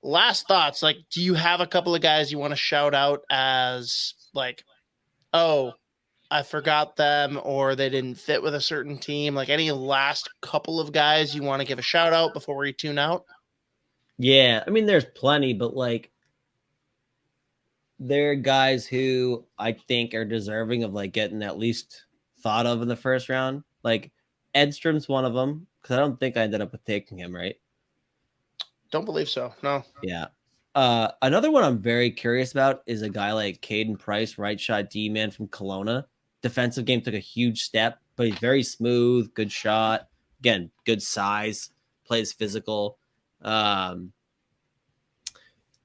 last thoughts. Like, do you have a couple of guys you want to shout out as like, oh, I forgot them or they didn't fit with a certain team? Like any last couple of guys you want to give a shout out before we tune out? Yeah, I mean, there's plenty, but like, there are guys who I think are deserving of like getting at least thought of in the first round. Like Edstrom's one of them because I don't think I ended up with taking him, right? Don't believe so. No. Yeah. Another one I'm very curious about is a guy like Caden Price, right shot D man from Kelowna. Defensive game took a huge step, but he's very smooth, good shot. Again, good size, plays physical.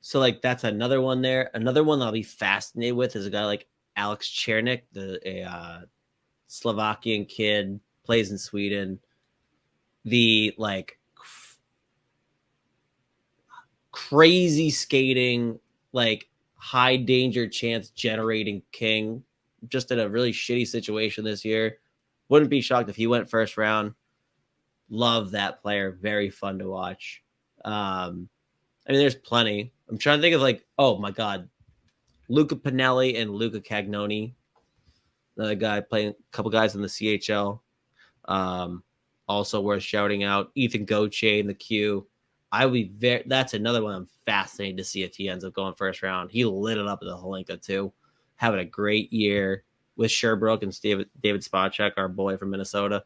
So like that's another one there. Another one I'll be fascinated with is a guy like Alex Ciernik, the Slovakian kid, plays in Sweden. The like crazy skating, like high danger chance generating king, just in a really shitty situation this year. Wouldn't be shocked if he went first round. Love that player. Very fun to watch. I mean, there's plenty. I'm trying to think of like, oh my God, Luca Pinelli and Luca Cagnoni. Another guy playing a couple guys in the CHL. Also worth shouting out. Ethan Gauthier in the Q. I would be that's another one I'm fascinated to see if he ends up going first round. He lit it up at the Holinka too. Having a great year with Sherbrooke and David Spacek, our boy from Minnesota.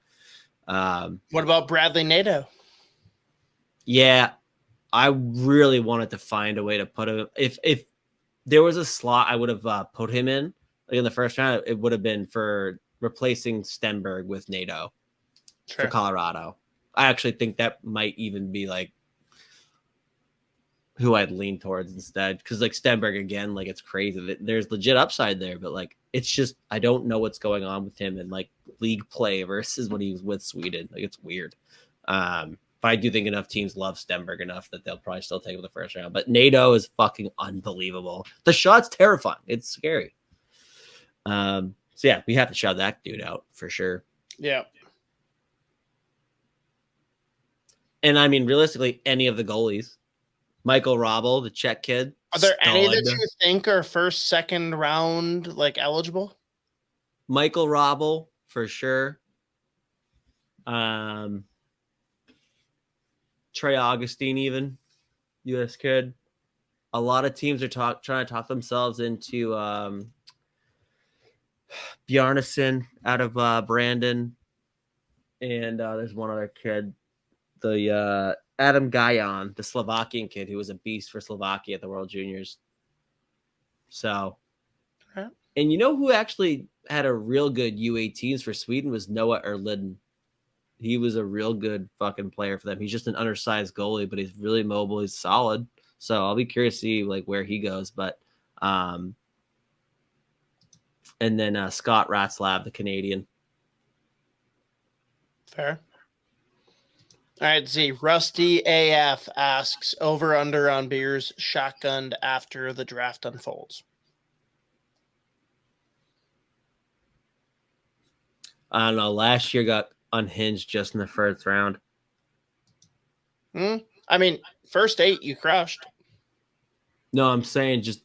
What about Bradley Nadeau? Yeah, I really wanted to find a way to put him. If there was a slot I would have put him in, like in the first round, it would have been for replacing Stenberg with Nadeau for Colorado. I actually think that might even be like who I'd lean towards instead. Because like Stenberg again, like it's crazy. There's legit upside there, but like it's just I don't know what's going on with him in like league play versus when he was with Sweden. Like it's weird. But I do think enough teams love Stenberg enough that they'll probably still take him the first round. But Nadeau is fucking unbelievable. The shot's terrifying. It's scary. So yeah, we have to shout that dude out for sure. Yeah. And I mean, realistically, any of the goalies. Michael Robel, the Czech kid. Are there any that you think are first, second round like eligible? Michael Robel for sure. Trey Augustine, even U.S. kid. A lot of teams are trying to talk themselves into Bjarnason out of Brandon, and there's one other kid, the Adam Gajan, the Slovakian kid who was a beast for Slovakia at the World Juniors. So, and you know who actually had a real good U18s for Sweden was Noah Erliden. He was a real good fucking player for them. He's just an undersized goalie, but he's really mobile. He's solid. So I'll be curious to see like where he goes. But and then Scott Ratzlav, the Canadian. Fair. All right, Z. Rusty AF asks, over under on beers shotgunned after the draft unfolds. I don't know. Last year got unhinged just in the first round. I mean, first 8 you crushed. No, I'm saying just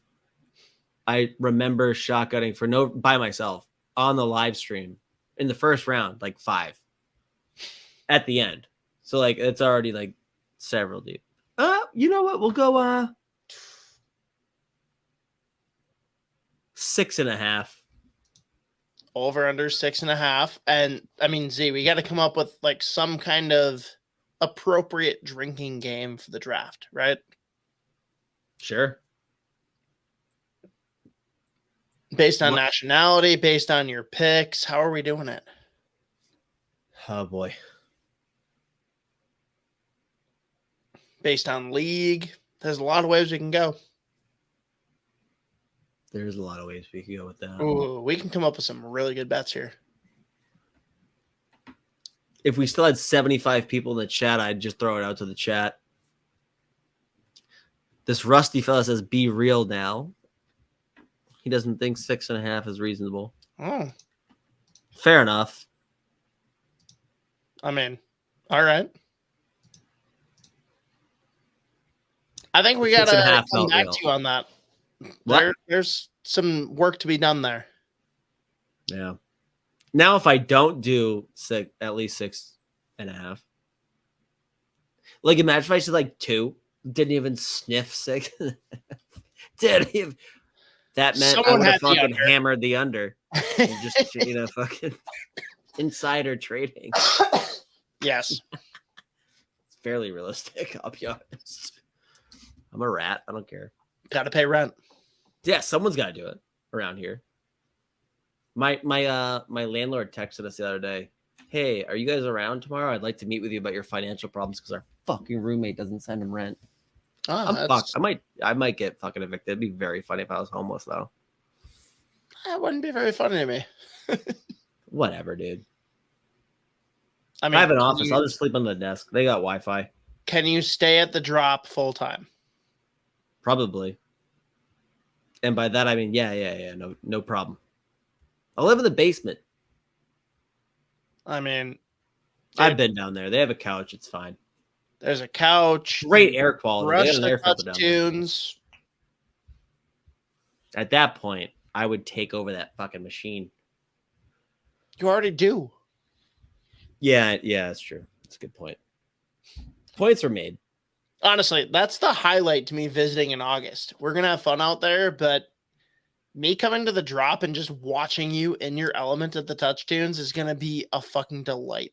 I remember shotgunning by myself on the live stream in the first round, like 5 at the end. So like it's already like several deep. You know what? We'll go 6.5. Over under 6.5. And I mean, Z, we got to come up with like some kind of appropriate drinking game for the draft, right? Sure. Based on nationality, based on your picks. How are we doing it? Oh boy. Based on league. There's a lot of ways we can go. There's a lot of ways we can go with that. Ooh, we can come up with some really good bets here. If we still had 75 people in the chat, I'd just throw it out to the chat. This Rusty fella says, be real now. He doesn't think 6.5 is reasonable. Oh. Fair enough. I mean, all right. I think we got 6.5 to come felt back real. to you on that. What? There's some work to be done there. Yeah. Now, if I don't do at least 6.5, like imagine if I said like 2, didn't even sniff 6. Didn't even. That meant Someone I would had have the fucking under. hammered the under and just fucking insider trading. Yes. It's fairly realistic, I'll be honest. I'm a rat. I don't care. Got to pay rent. Yeah, someone's got to do it around here. My landlord texted us the other day. Hey, are you guys around tomorrow? I'd like to meet with you about your financial problems because our fucking roommate doesn't send him rent. Oh, I'm fucked. I might get fucking evicted. It'd be very funny if I was homeless though. That wouldn't be very funny to me. Whatever, dude. I mean, I have an office. I'll just sleep on the desk. They got Wi-Fi. Can you stay at the drop full time? Probably. And by that I mean yeah, no problem. I'll live in the basement. I mean, I've been down there. They have a couch. It's fine. There's a couch. Great air quality. They Brush got an the air filter down there. tunes. At that point, I would take over that fucking machine. You already do. Yeah, that's true. That's a good point. Points were made. Honestly, that's the highlight to me visiting in August. We're going to have fun out there, but me coming to the drop and just watching you in your element at the touch tunes is going to be a fucking delight.